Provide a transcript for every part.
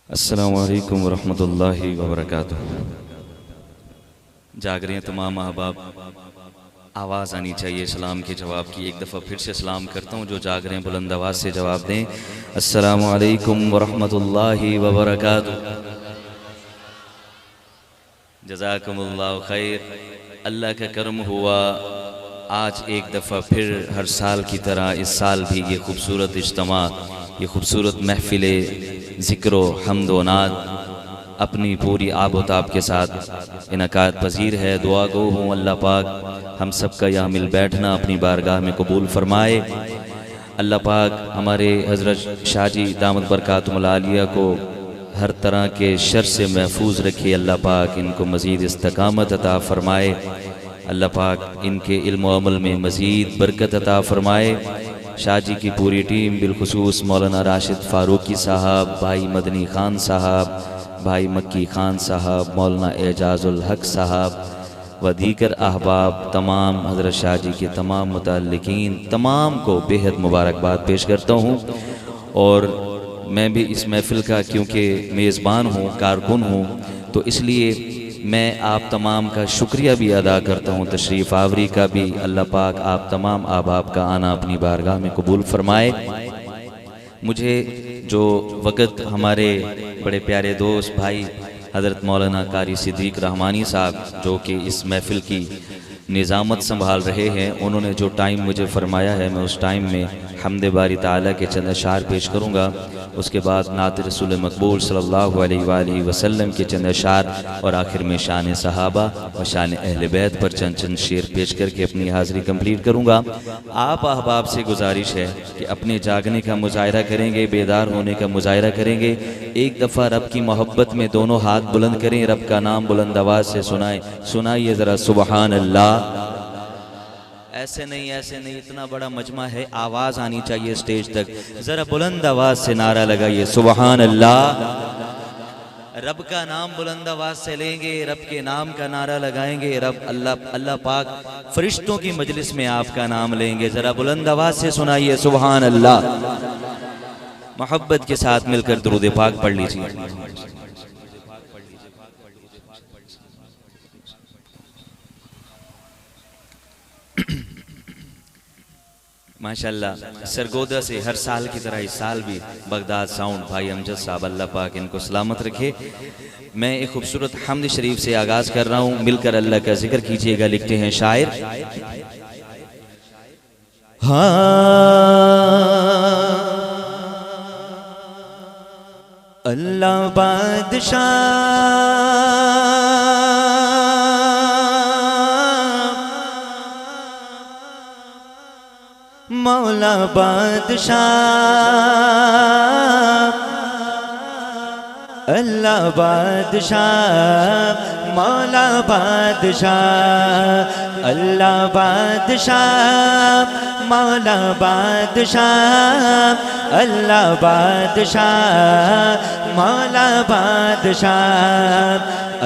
अस्सलामु अलैकुम वरहमतुल्लाहि वबरकातुहू। जाग रहे हैं तमाम अहबाब, आवाज़ आनी चाहिए सलाम के जवाब की। एक दफ़ा फिर से सलाम करता हूँ, जो जाग रहे हैं बुलंद आवाज़ से जवाब दें। अस्सलामु अलैकुम वरहमतुल्लाहि वबरकातुहू। जज़ाकुमुल्लाहु खैर। अल्लाह का करम हुआ, आज एक दफ़ा फिर हर साल की तरह इस साल भी ये खूबसूरत इज्तिमा, ये खूबसूरत महफिल ज़िक्र हम्द व नात अपनी पूरी आबोताब के साथ इनकात पजीर है। दुआ गो हूँ अल्लाह पाक हम सब का यहाँ मिल बैठना अपनी बारगाह में कबूल फरमाए। अल्लाह पाक हमारे हज़रत शाह जी दामद बरकातुहुल आलिया को हर तरह के शर से महफूज रखे। अल्लाह पाक इनको मज़ीद इस्तकामत अता फ़रमाए। अल्लाह पाक इनके इल्म व अमल में मज़ीद बरकत अता फ़रमाए। शाह जी की पूरी टीम बिलखुसूस मौलाना राशिद फ़ारूकी साहब, भाई मदनी ख़ान साहब, भाई मक्की ख़ान साहब, मौलाना एजाज़ुल हक साहब व दीगर अहबाब, तमाम हज़रत शाह जी के तमाम मुतल्लिकीन तमाम को बेहद मुबारकबाद पेश करता हूँ। और मैं भी इस महफ़िल का क्योंकि मेज़बान हूँ, कारकुन हूँ, तो इसलिए मैं आप तमाम का शुक्रिया भी अदा करता हूँ, तशरीफ़ आवरी का भी। अल्लाह पाक आप तमाम अहबाब का आना अपनी बारगाह में कबूल फरमाए। मुझे जो वक़्त हमारे बड़े प्यारे दोस्त भाई हज़रत मौलाना कारी सिद्दीक़ रहमानी साहब, जो कि इस महफ़िल की निज़ामत संभाल रहे हैं, उन्होंने जो टाइम मुझे फ़रमाया है, मैं उस टाइम में हम्द बारी ताला के चंद अशार पेश करूँगा। उसके बाद नात रसूल मकबूल सल्लल्लाहु अलैहि वसल्लम के चंद अशार और आखिर में शान सहाबा व शान अहले बैत पर चंद शेर पेश करके अपनी हाज़िरी कंप्लीट करूँगा। आप अहबाब से गुजारिश है कि अपने जागने का मुजाहरा करेंगे, बेदार होने का मुजाहरा करेंगे। एक दफ़ा रब की मोहब्बत में दोनों हाथ बुलंद करें, रब का नाम बुलंद आवाज़ से सुनाइए ज़रा सुबहान अल्लाह। ऐसे नहीं, ऐसे नहीं, इतना बड़ा मजमा है, आवाज़ आनी चाहिए स्टेज तक। ज़रा बुलंद आवाज़ से नारा लगाइए सुबहान अल्लाह। रब का नाम बुलंद आवाज़ से लेंगे, रब के नाम का नारा लगाएंगे, रब अल्लाह पाक फरिश्तों की मजलिस में आपका नाम लेंगे। ज़रा बुलंद आवाज़ से सुनाइए सुबहान अल्लाह। मोहब्बत के साथ मिलकर दुरूद पाक पढ़ लीजिए। माशाअल्लाह, सरगोदा से हर साल की तरह इस साल भी बगदाद साउंड भाई अमजद साहब, अल्लाह पाक इनको सलामत रखे। मैं एक खूबसूरत हम्द शरीफ से आगाज़ कर रहा हूँ, मिलकर अल्लाह का जिक्र कीजिएगा। लिखते हैं शायर, हाँ अल्लाह बादशाह मौला बादशाह, अल्लाह बादशाह मौला बादशाह, अल्लाह बादशाह मौला बादशाह, अल्लाह बादशाह मौला बादशाह,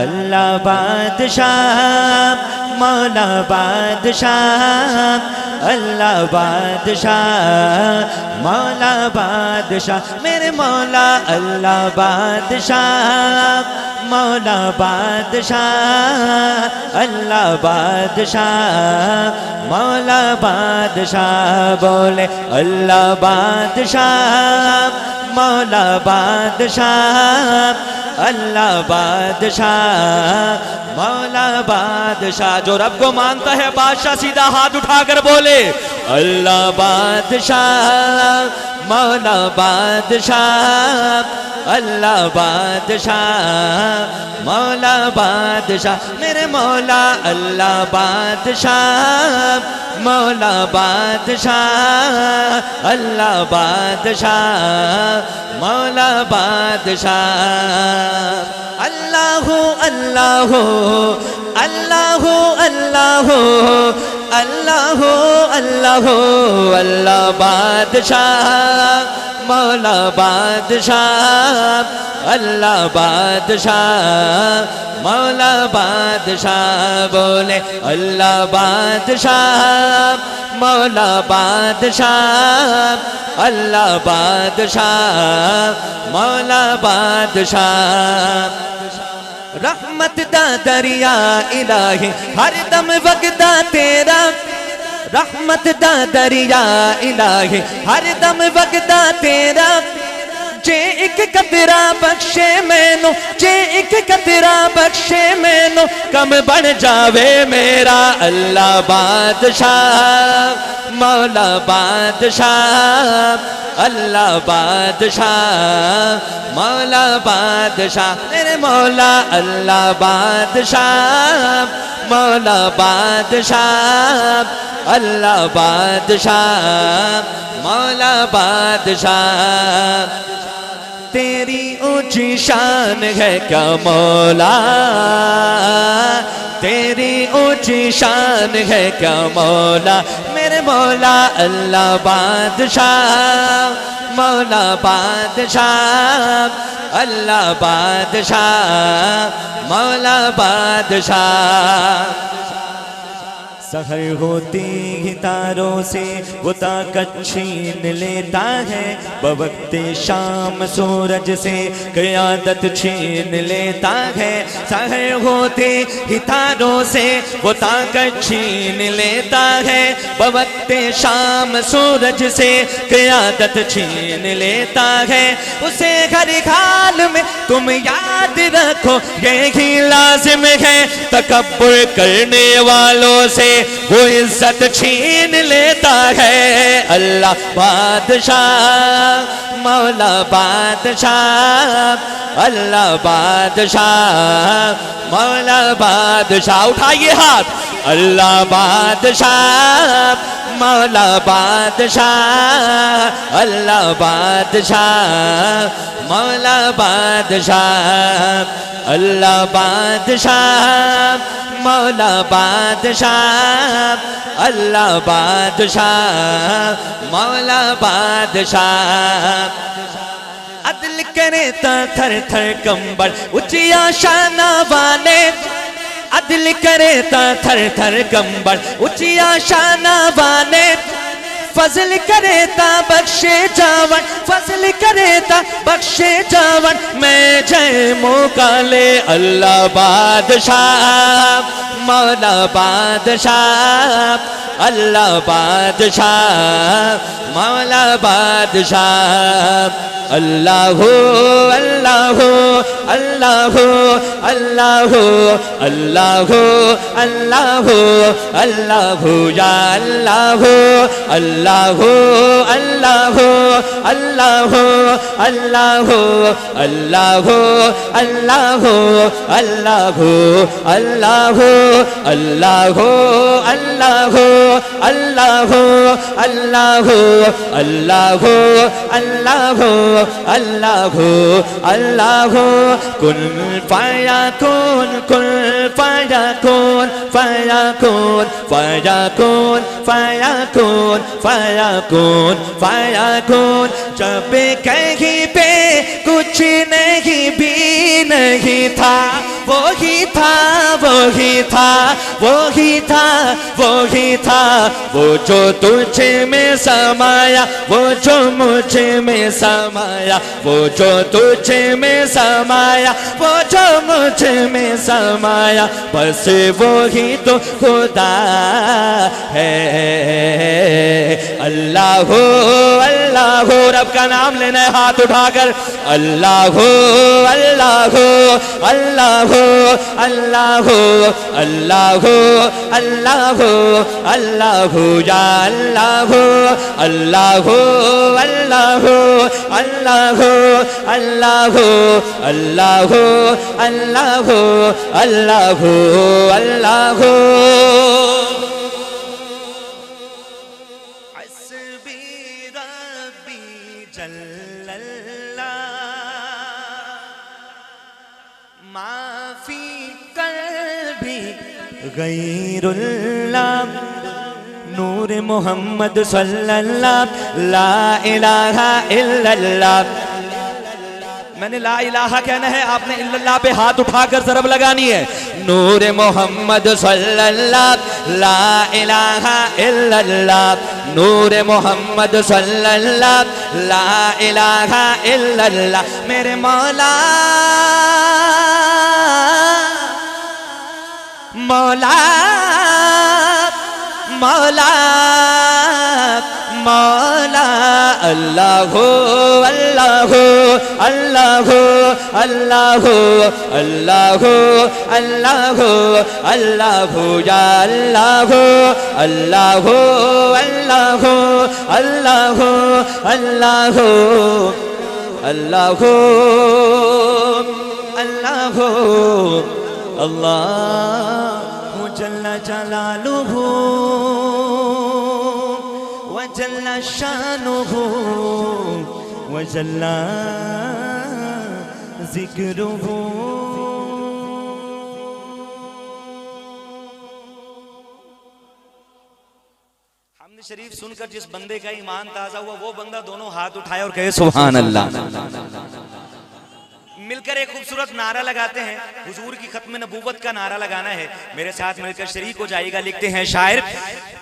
अल्लाह बादशाह मौला बादशाह, अल्लाह बादशाह मौला बादशाह। मेरे मौला अल्लाह बादशाह मौला बादशाह, अल्लाह बादशाह मौला बादशाह। बोले अल्लाह बादशाह मौला बादशाह, अल्लाह बादशाह मौला बादशाह। जो रब को मानता है बादशाह सीधा हाथ उठाकर बोले अल्लाह बादशाह मौला बादशाह, अल्लाह बादशाह मौला बादशाह। मेरे मौला अल्लाह बादशाह मौला बादशाह, अल्लाह बादशाह मौला बादशाह। अल्लाह अल्लाह अल्लाह अल्लाह अल्लाह अल्लाह अल्लाह बादशाह मौला बादशाह, अल्लाह बादशाह, मौला बादशाह बोले अल्लाह बादशाह, मौला बादशाह, अल्लाह बादशाह, मौला बादशाह। रहमत दा दरिया इलाही हर दम वगदा तेरा, रहमत दा दरिया इलाही हर दम वगदा तेरा। जे एक कतरा बख्शे मैनू, जे एक कतरा बख्शे मैनू, कम बढ़ जावे मेरा। अल्लाह बादशाह, मौला बादशाह, अल्लाह बादशाह, मौला बादशाह, मेरे मौला अल्लाह बादशाह, मौला बादशाह, अल्लाह बादशाह, मौला बादशाह। तेरी ऊंची शान है क्या मौला, तेरी ऊंची शान है क्या मौला, मेरे मौला अल्लाह बादशाह, मौला बादशाह, अल्लाह बादशाह, मौला बादशाह। सहर होती ही तारों से वो ताकत छीन लेता है, बवक्ते शाम सूरज से क़यादत छीन लेता है। सहर होती ही तारों से वो ताकत छीन लेता है, बवक्ते शाम सूरज से क़यादत छीन लेता है। उसे हर हाल में तुम याद रखो, यही लाजिम है, तकब्बुर करने वालों से वो इज्जत छीन लेता है। अल्लाह बादशाह, मौला बादशाह, अल्लाह बादशाह, मौला बादशाह। उठाइए हाथ। अल्लाह बादशाह, मौला बादशाह, अल्लाह बादशाह, मौला बादशाह, अल्लाह बादशाह, मौला बादशाह, अल्लाह बादशाह, मौला बादशाह। अदल करे ता थर थर कंबल ऊंचिया शाना वाले, अदल करे ता थर थर कंबल ऊंचिया शाना वाले। फजल करे ता बख्शे जावन, फजल करे ता बख्शे जावन, मैं जय मौका ले। अल्लाह बादशाह, मौला बादशाह, अल्लाह बादशाह, मौला बादशाह। अल्लाह अल्लाह अल्लाह अल्लाह अल्लाह अल्लाह अल्लाह या अल्लाह अल्लाह अल्लाह अल्लाह अल्लाह अल्लाह अल्लाह अल्लाह अल्लाह अल्लाह अल्लाह अल्लाह अल्लाह अल्लाह अल्लाह अल्लाह अल्लाह। कुन फयाकुन, कुन फयाकुन, फयाकुन फयाकुन फयाकुन फयाकुन फयाकुन। जब कहीं पे कुछ नहीं भी नहीं था, वो ही था, वो ही था, वो ही था, वो ही था। वो जो तुझे में समाया, वो जो मुझे में समाया, वो जो तुझे में समाया, वो जो मुझे में समाया, बस वो ही तो खुदा है। अल्लाह अल्लाह, रब का नाम लेना है हाथ उठाकर। अल्लाह अल्लाह अल्लाह अल्लाह अल्लाह अल्लाह अल्लाह या अल्लाह अल्लाह अल्लाह अल्लाह अल्लाह अल्लाह अल्लाह अल्लाह अल्लाह। हस्बी रब्बी जल्लल्लाह, माफी कल्बी गैरुल्लाह, नूर मोहम्मद सल्लल्लाहु ला इलाहा इल्लल्लाह। मैंने ला इलाहा कहना है, आपने इल्लल्लाह पे हाथ उठाकर ज़रब लगानी है। नूर मोहम्मद सल्लल्लाहु ला इलाहा इल्लल्लाह, नूर मोहम्मद सल्लल्लाहु ला इलाहा इल्लल्लाह। मेरे मौला मौला मौला मौला अल्लाह अल्लाह अल्लाह अल्लाह अल्लाह अल्लाह अल्लाह या अल्लाह अल्लाह अल्लाह अल्लाह अल्लाह अल्लाह अल्लाह अल्लाह जल्ला जलालुहु व जल्ला शानुहु व जल्ला ज़िक्रुहु। हमद शरीफ सुनकर जिस बंदे का ईमान ताज़ा हुआ वो बंदा दोनों हाथ उठाए और कहे सुभान अल्लाह। मिलकर एक खूबसूरत नारा लगाते हैं, हुजूर की खत्म नबूवत का नारा लगाना है। मेरे साथ मिलकर शरीक हो जाएगा। लिखते हैं शायर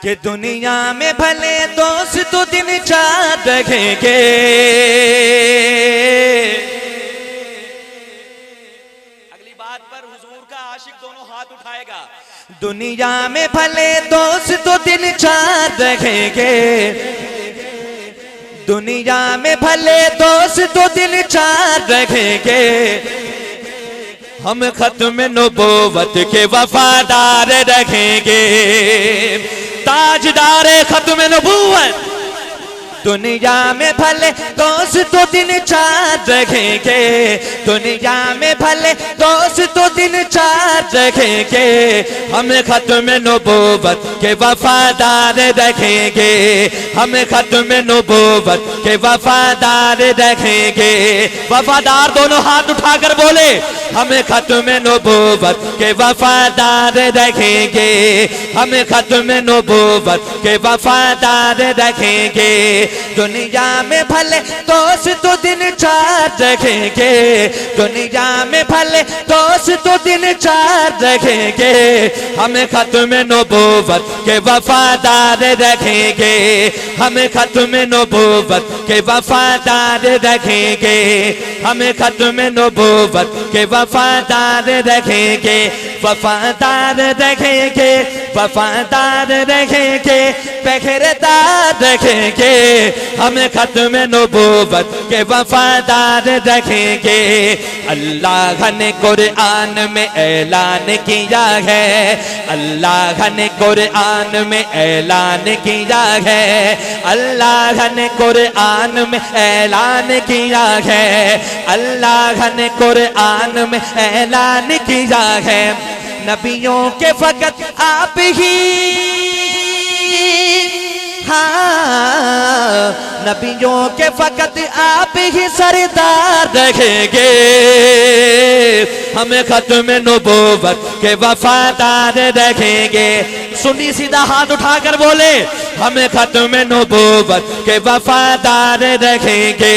कि दुनिया में भले दोस्त तो दिन चार रखेंगे, अगली बात पर हुजूर का आशिक दोनों हाथ उठाएगा। दुनिया में भले दोस्त तो दिन चार रखेंगे, दुनिया में भले दोस्त तो दिल चार रखेंगे, हम खत्म नबूवत के वफादार रखेंगे, ताजदार खत्म नबूवत। दुनिया में भले दोस्त तो दिन चार रखेंगे, दुनिया में भले दोस्त तो दिन चार रखेंगे, हम खत्म नबूवत के वफादार रखेंगे, हम खत्म नबूवत के वफादार रखेंगे। वफादार दोनों हाथ उठाकर बोले, हम खत्म नबूवत के वफादार रखेंगे, हम खत्म नबूवत के वफादार रखेंगे। दुनिया में भले दोस्त तो दिन चार रखेंगे, दुनिया में भले दोस्त तो दिन चार रखेंगे, हम खत्म नबूवत के वफादार रखेंगे, हम खत्म नबूवत के वफादार रखेंगे, हम खत्म नबूवत के वफादार रखेंगे, वफादार रखेंगे, वफादार रखेंगे, पहरेदार रखेंगे, हम खत्म नबूवत के वफादार रखेंगे। अल्लाह ने कुरान में ऐलान किया है, अल्लाह ने कुरान में ऐलान किया है, अल्लाह ने कुरान में ऐलान किया है, अल्लाह ने कुरान में ऐलान किया है। नबियों के फकत आप ही, हाँ नबियों के फकत आप ही सरदार रखेंगे, हमें खत्म नबूवत के वफादार रखेंगे। सुनी सीधा हाथ उठाकर बोले, हमें खत्म नबूवत के वफादार रखेंगे,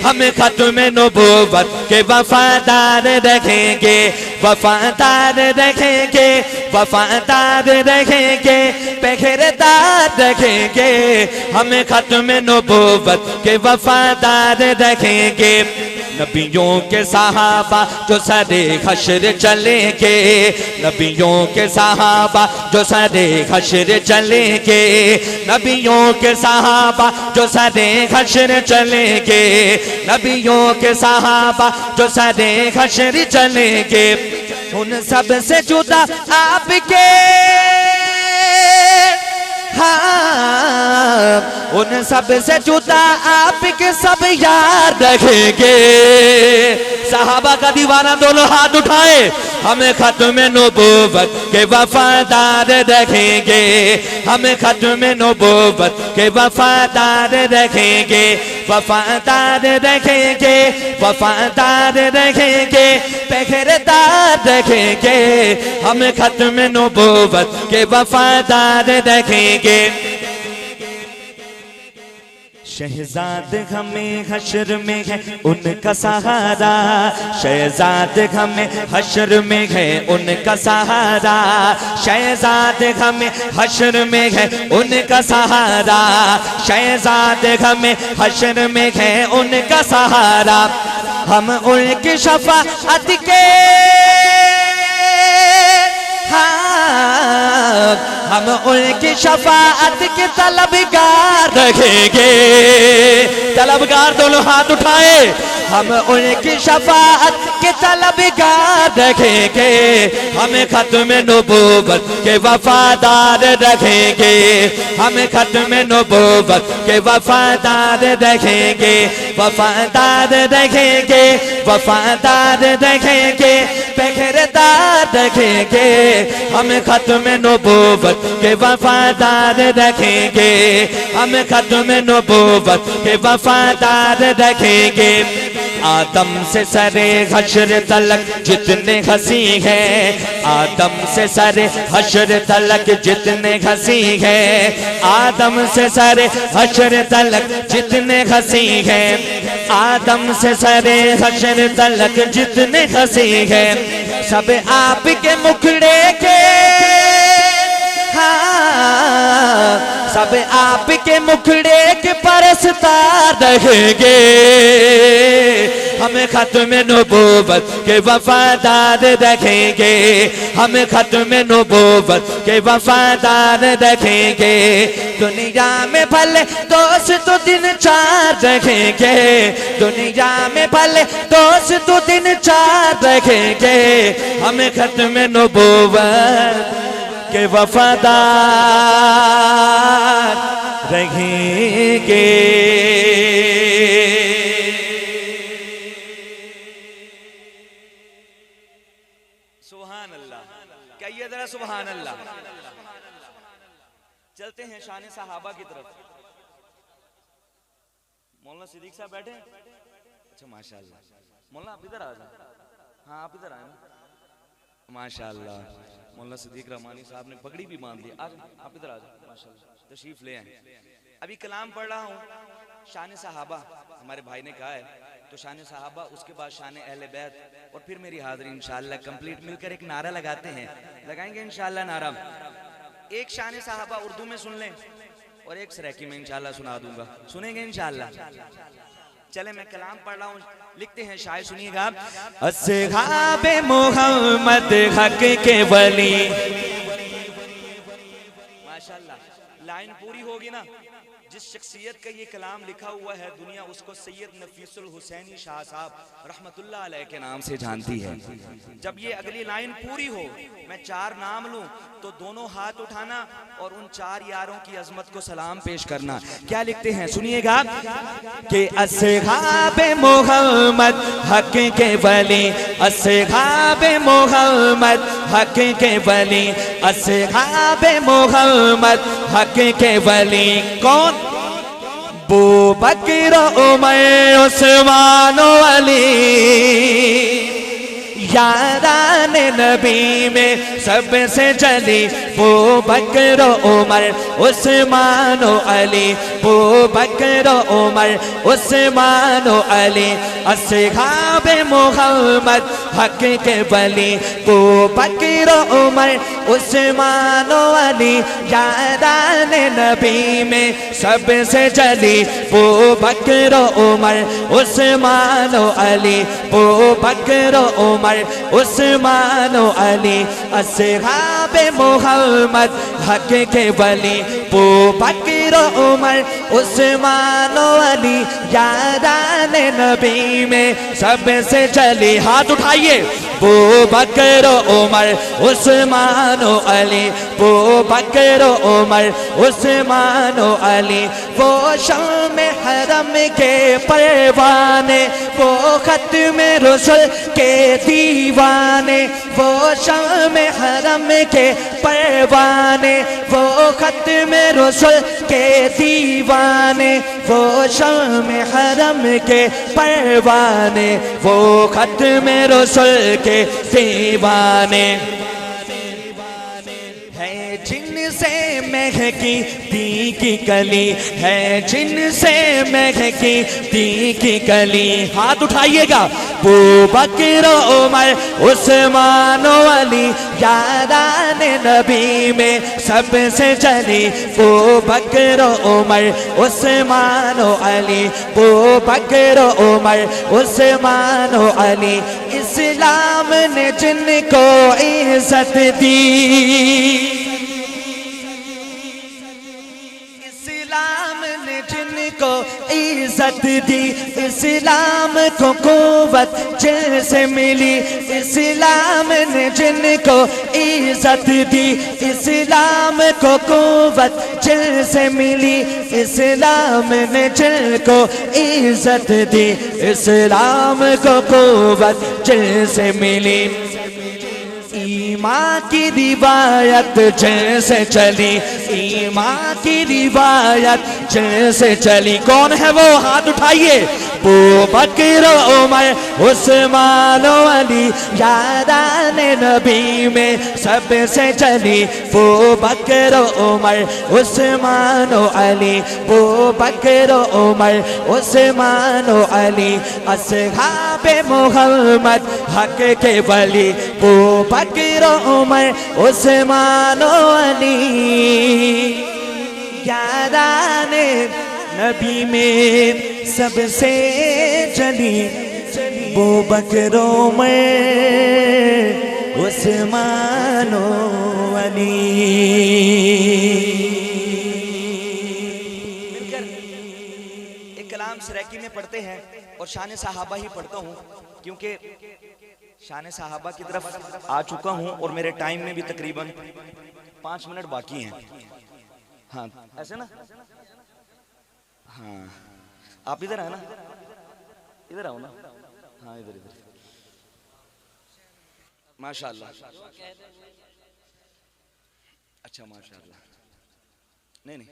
हमें खत्म नबूवत के वफादार रखेंगे, वफादार रखेंगे, वफादार रखेंगे, पहरेदार रखेंगे, हमें खत्म नबूवत के वफादार रखेंगे। नबियों के सहाबा जो सरे हश्र चलेंगे, नबियों के सहाबा जो सरे हश्र चलेंगे, नबियों के सहाबा जो सरे हश्र चलेंगे, नबियों के सहाबा जो सरे हश्र चलेंगे। उन सब से जुदा आपके, हाँ उन सब से जुदा आपके सब यार रखेंगे। सहाबा का दीवाना दोनों हाथ उठाए, हमें खत्म नबूवत के वफादार रखेंगे, हमें खत्म नबूवत के वफादार रखेंगे, वफादार रखेंगे, वफादार रखेंगे, पहरेदार रखेंगे, हमें खत्म नबूवत के वफादार रखेंगे। शहजाद हमें हशर में है उनका सहारा, शहजाद हमें हशर में है उनका सहारा, शहजाद हमें हशर में है उनका सहारा, शहजाद हमें हशर में है उनका सहारा। हम उनकी शफाअत के हम उनकी शफाअत के तलबगार रहेंगे। तलबगार दोनों हाथ उठाए। हम उनकी शफाअत के तलबगार रहेंगे। हम खत्म नबूवत के वफादार रहेंगे। हम खत्म नबूवत के वफादार रहेंगे। वफादार रहेंगे, वफादार रहेंगे, पहरेदार रहेंगे। हम खत्म नबूवत के वफादार रखेंगे। हम खत्म नबूवत के वफादार रखेंगे। आदम से सरे हश्र तलक जितने हंसी है, आदम से सरे हश्र तलक जितने हंसी है, आदम से सरे हश्र तलक जितने हंसी है, आदम से सरे हश्र तलक जितने हंसी है, सब आपके मुखड़े के सब आपके मुखड़े के परस्तार रहेंगे। हम खत्म नबूवत के वफादार रखेंगे। हम खत्म नबूवत के वफादार रखेंगे। दुनिया में भले दोस्त दिन चार रखेंगे। दुनिया में भले दोस्त दिन चार रखेंगे। हम खत्म नबूवत के वफादार रहेंगे। सुभान अल्लाह, कहिए जरा सुभान अल्लाह। चलते हैं शान सहाबा की तरफ। मौलाना सिद्दीक साहब बैठे। अच्छा माशाअल्लाह। मौलाना आप इधर आ जाए। हाँ आप इधर आए ना। माशाअल्लाह। मौलाना सिद्दीक रहमानी साहब ने पगड़ी भी बांध ली। आज आप इधर आ जाओ। माशाअल्लाह तशरीफ ले आए। अभी कलाम पढ़ रहा हूँ शान सहाबा, हमारे भाई ने कहा है तो शान सहाबा, उसके बाद शान अहले बैत और फिर मेरी हाज़िरी इंशाअल्लाह कंप्लीट। मिलकर एक नारा लगाते हैं, लगाएंगे इंशाअल्लाह नारा। एक शान सहाबा उर्दू में सुन लें और एक सराइकी में इंशाअल्लाह सुना दूंगा, सुनेंगे इंशाअल्लाह। चले मैं कलाम पढ़ रहा हूँ, लिखते हैं शायर, सुनिएगा। अस्हाबे मोहम्मद हक के वली। माशाअल्लाह, लाइन पूरी होगी ना। जिस शख्सियत का ये कलाम लिखा हुआ है दुनिया उसको सैयद नफीसुल हुसैनी शाह साहब रहमतुल्लाह अलैह के नाम से जानती है। जब ये अगली लाइन पूरी हो, मैं चार नाम लूं तो दोनों हाथ उठाना और उन चार यारों की अजमत को सलाम पेश करना। क्या लिखते हैं सुनिएगा कि अस्हाबे मोहम्मद हक के वली, अस्हाबे मोहम्मद हक के वली, अस्हाबे मोहम्मद हक के वली। कौन? अबू बकर, उमर, उस्मान, अली। यारान नबी में सबसे जली अबू बकर, उमर, उस्मान, अली। अबू बकर, उमर, उस्मान, अली। अस्हाबे मोहम्मद हक के वली, अबू बकर, उमर, उस्मान, अली। यारान नबी में सबसे जली अबू बकर, उमर, उस्मान, अली। अबू बकर, उमर, उस्मान, अली। अस्हाबे मोहम्मद हक के वली, अबू बकर, उमर, उस्मान, अली। यारान नबी में सबसे जली। हाथ उठाइए। अबू बकर, उमर, उस्मान, अली। अबू बकर, उमर, उस्मान, अली। वो शाम हरम के परवाने, वो खत्म रसूल के दीवाने, वो शाम हरम के परवाने, वो खत्म रसूल के दीवाने, वो शाम हरम के परवाने, वो खत्म रसूल के दीवाने। है जिनसे मैं महकी दी की कली है, जिनसे महकी दी की कली। हाथ उठाइएगा। वो बकर उमर उस्मान अली यारान नबी में सबसे चली। वो बकर उमर उस्मान अली, वो बकर उमर उस्मान अली। इस्लाम ने जिनको इज्जत दी, इस्लाम ने जिनको इज्जत दी, इस्लाम को कुव्वत जैसे मिली। इस्लाम ने जिनको इज्जत दी, इस्लाम को कुव्वत जैसे मिली। इस्लाम ने जिनको इज्जत दी, इस्लाम को कुव्वत जैसे मिली। ईमान की रिवायत जैसे चली, ईमान की रिवायत जैसे चली। कौन है वो? हाथ उठाइए। वो बकर उमर उस्मान अली यारान नबी में सबसे चली। वो बकर उमर उस्मान अली, वो बकर उमर उस्मान अली। असहाबे मोहम्मद हक के वली, वो बकर उमर उस्मान अली यारान नबी में सबसे चली। वो बकर उमर उस्मान अली। मिलकर एक कलाम सराकी में पढ़ते हैं और शान सहाबा ही पढ़ता हूँ, क्योंकि शान सहाबा की तरफ आ चुका हूँ और मेरे टाइम में भी तकरीबन 5 मिनट बाकी हैं। हाँ ऐसे ना, हाँ आप इधर है ना, इधर आओ ना। हाँ इधर इधर। माशाल्लाह। अच्छा माशाल्लाह। नहीं नहीं,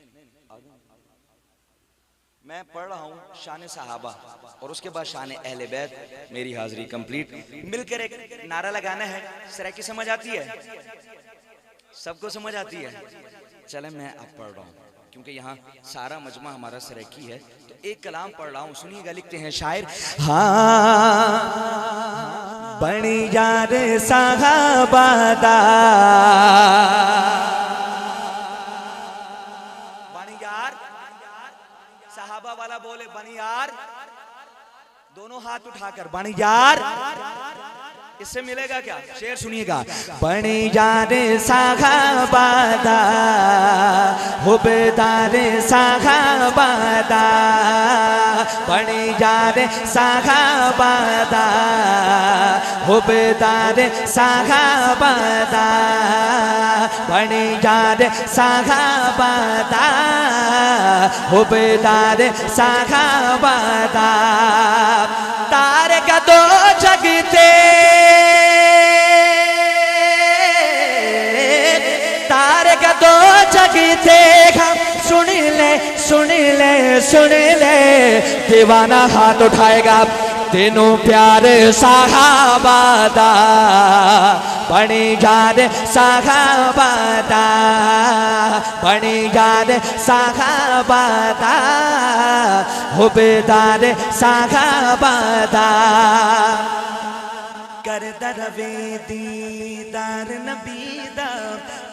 मैं पढ़ रहा हूँ शान सहाबा और उसके बाद शान अहले बैत। मेरी हाजिरी कंप्लीट। मिलकर एक नारा लगाना है। सराकी समझ आती है? सबको समझ आती है? चले मैं अब पढ़ रहा हूँ, क्योंकि यहाँ सारा मजमा हमारा सराकी है। तो एक कलाम पढ़ रहा हूँ, सुनिएगा। लिखते हैं शायर। हाँ बड़ी यार साहबादा, बनी यार साहबा वाला बोले बनी यार, दोनों हाथ उठाकर बनी यार। इससे मिलेगा क्या? शेर सुनिएगा। बड़ी यार साहबादा, हुबदार साहबादा, बड़ी यार साहबादा, हुबदार साहबादा, बड़ी यार साहबादा, हुबदार साहबादा। तारे का दो जगते, तारे का दो जगते हम सुन ले, सुन ले, सुन ले। दीवाना हाथ उठाएगा। तीनों प्यारे साहबादा, बड़ी याद साहबादा, बड़ी याद साहबादा, हुबदार साहबादा। कर दरवे दीदार नबीदा,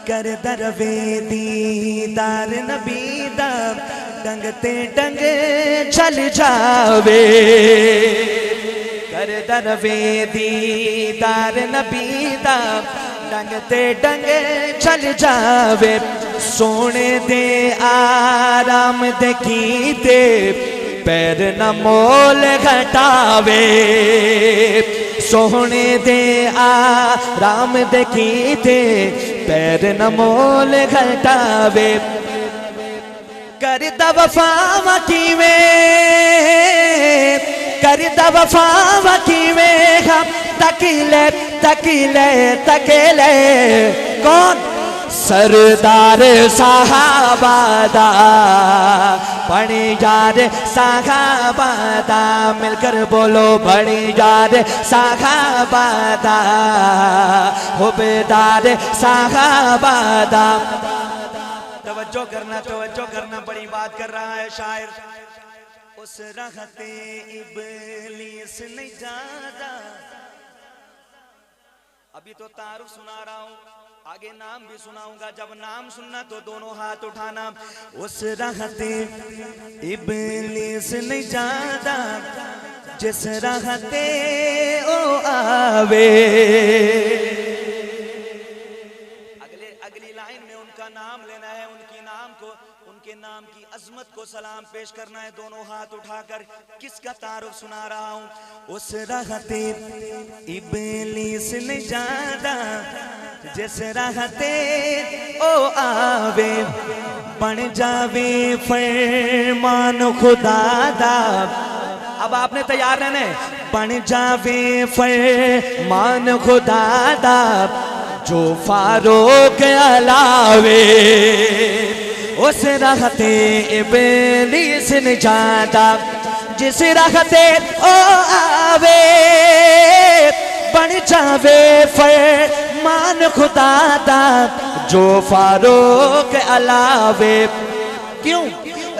कर दरवे दीदार नबीदा, डंगते डंगे चल जावे। कर दरवे दीदार नबीदा, डंगते डंगे चल जावे। सोने दे आराम दे कीते, पैर न मोल घटावे। सोने दे आराम दे कीते, पैर न मोल घटावे। कर द वफा वकीवे, कर द वफा वकीवे हम तकीले, तकीले, तकीले। कौन? सरदार साहबादा, बड़ी याद साहबादा। मिलकर बोलो बड़ी याद साहबादा, हुबदार साहबादा। तवज्जो करना, बड़ी बात कर रहा है शायर। उस रहते इब्लीस नहीं ज्यादा, अभी तो तारुफ सुना रहा हूं, आगे नाम भी सुनाऊंगा। जब नाम सुनना तो दोनों हाथ उठाना। उस रहते इब्लीस नहीं ज्यादा, जिस रहते ओ आवे। अगली लाइन में उनका नाम लेना है, उनके नाम को, उनके नाम की अजमत को सलाम पेश करना है, दोनों हाथ उठाकर। किसका तारुफ सुना रहा हूं? उस रहते इब्लीस ने ज्यादा, जिस रहते ओ आवे, बन जावे फरमान खुदा दा। अब आपने तैयार रहना है। बन जावे फरमान खुदा दा, जो फारूक अलावे। उस रहते इब्लीस ने ज्यादा, जिस रहते ओ आवे, बन जावे फरमान खुदा दा, जो फारूक अलावे। क्यों?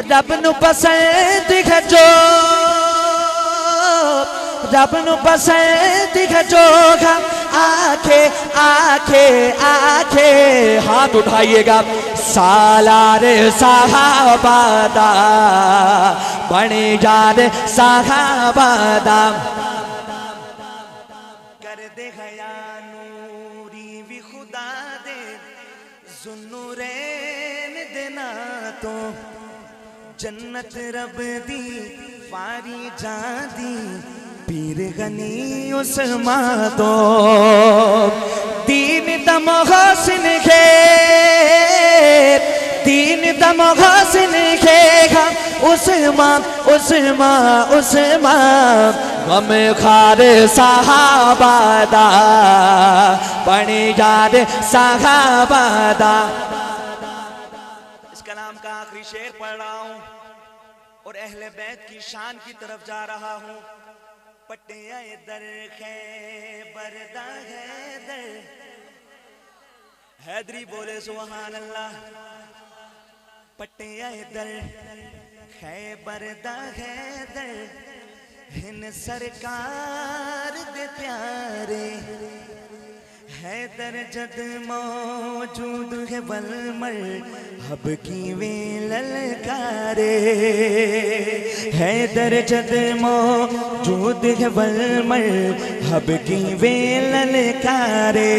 रब नू पसंद है जो, रब नू पसंद है जो, आखे आखे आखे। हाथ उठाइएगा। सालार साहबादा, बने जान साहबादा। कर दे हया नूरी भी खुदा दे, जुन्नूरैन देना तो, जन्नत रब दी पारी जादी, पीर गनी उस्मा तो। दीन दम हसन खे, दीन दम हसन खे, उस्मा उस्मा उस्मा। गम खार साहबादा, बने याद साहबादा। इस कलाम का आखिरी शेर पढ़ रहा हूं और अहले बैत की शान की तरफ जा रहा हूं। पट्टे आए दर खैबर दा हैदर, हैदरी बोले सुभान अल्लाह। पट्टे आए दर खैबर दा हैदर, हिन सरकार दे प्यारे। हैदर जद मौजूद है वलमर, हब की वे ललकारे। हैदर जद मौजूद है वलमर, हब की वे ललकारे।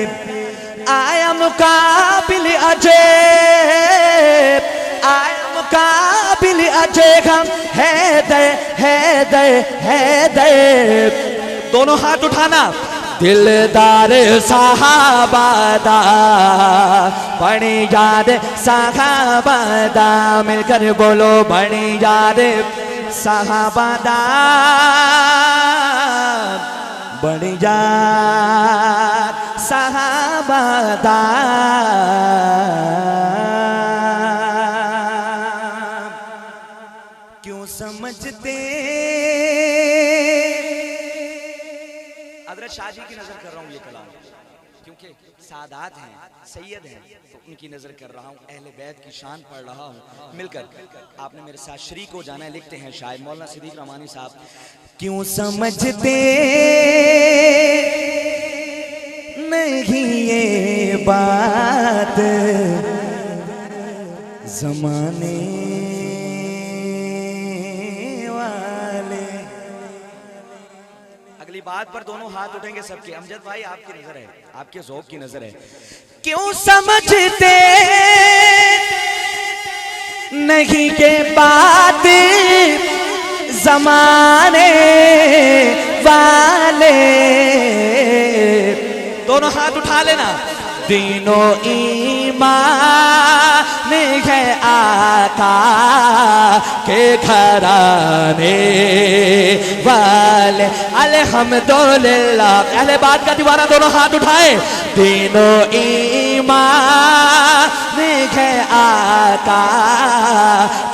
आया मुकाबिल अजय, आया मुकाबिल अजय। हम हैदर हैदर हैदर। दोनों हाथ उठाना। दिलदार साहबादा, बड़ी याद साहबादा। मिलकर बोलो बड़ी याद साहबादा, बड़ी याद साहबादा। क्यों समझते हज़रत शाह जी की नजर कर रहा हूँ ये कलाम, क्योंकि सादात हैं, सैयद हैं, तो उनकी नजर कर रहा हूँ, अहले बैत की शान पढ़ रहा हूँ। मिलकर आपने मेरे साथ शरीक हो जाना है। लिखते हैं शायद मौलाना सिद्दीक रहमानी साहब। क्यों समझते नहीं ये बात जमाने वाले। अगली बात पर दोनों हाथ उठेंगे सबके। अमजद भाई आपकी नजर है, आपके ज़ौक़ की नजर है। क्यों समझते नहीं के बात जमाने वाले। दोनों हाथ उठा लेना। दीनों ईमान है आका के घराने वाले। अल्हम्दुलिल्लाह। अहले बात का दीवाना दोनों हाथ उठाए। दीनों ईमान है आका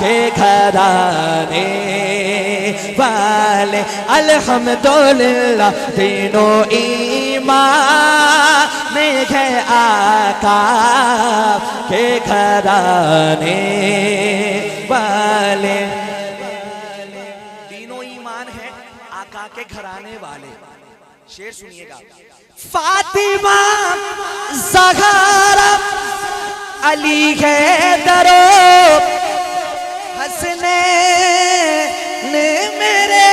के घराने वाले। अल्हम्दुलिल्लाह। दीनों ईमान है आका के घराने वाले। तीनों ईमान है आका के घराने वाले। शेर सुनिएगा। फातिमा ज़हरा अली हैदरो हसनैन मेरे।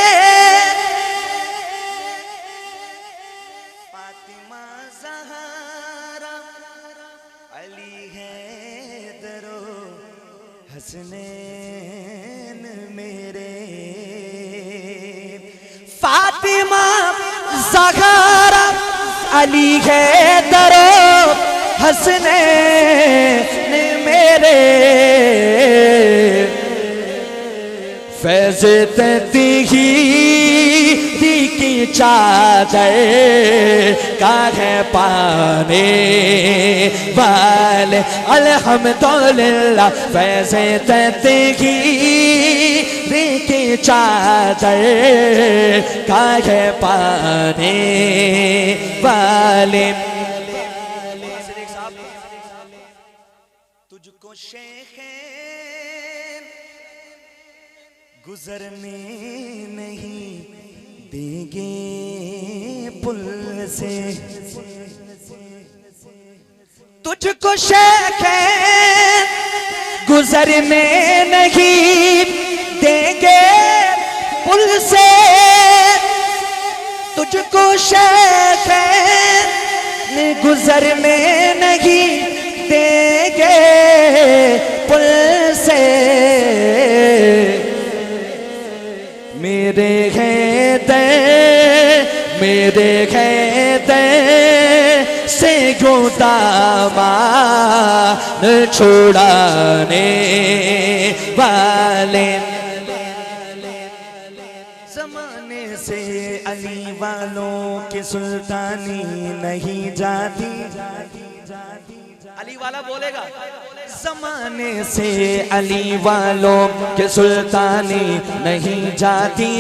फातिमा ज़हरा अली हैदरो हसनैन मेरे। फातिमा ज़हरा अली हैदरो हसनैन मेरे। फैज़ ततीही की चादर का है पाने वाले अल्हम्दुलिल्लाह। फैज़ ततीही की चादर का है पाने वाले। तुझको शेखे गुजरने नहीं देंगे पुल से। तुझको शेखे गुजरने नहीं देंगे पुल से। तुझको शेखे गुजरने नहीं देंगे पुल से। मेरे हैदर से जो दामन छुड़ाने वाले। ज़माने से अली वालों की सुल्तानी नहीं जाती। अली वाला बोलेगा। ज़माने से अली वालों के सुल्तानी नहीं जाती।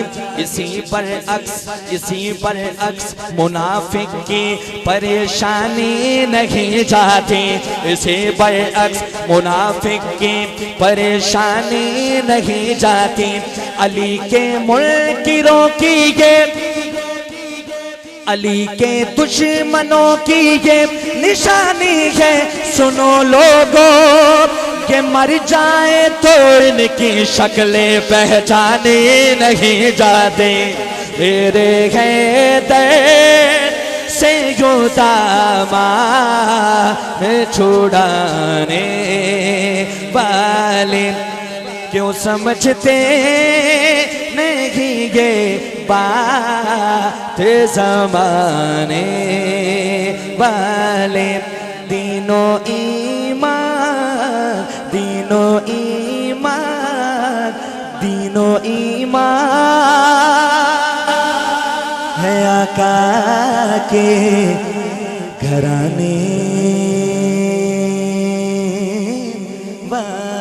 इसी पर अक्स मुनाफिक की परेशानी नहीं जाती। इसी पर अक्स मुनाफिक की परेशानी नहीं जाती। अली के मुनकिरों की ये, अली के दुश्मनों की ये निशानी है। सुनो लोगों के मर जाए तो इनकी शक्लें पहचाने नहीं जाते। मेरे हैदर से जो दामन छुड़ाने वाले। क्यों समझते नहीं ये बात ज़माने वाले। दीनों ईमान दीनों ईमान दीनों ईमान है आका के घराने वाले।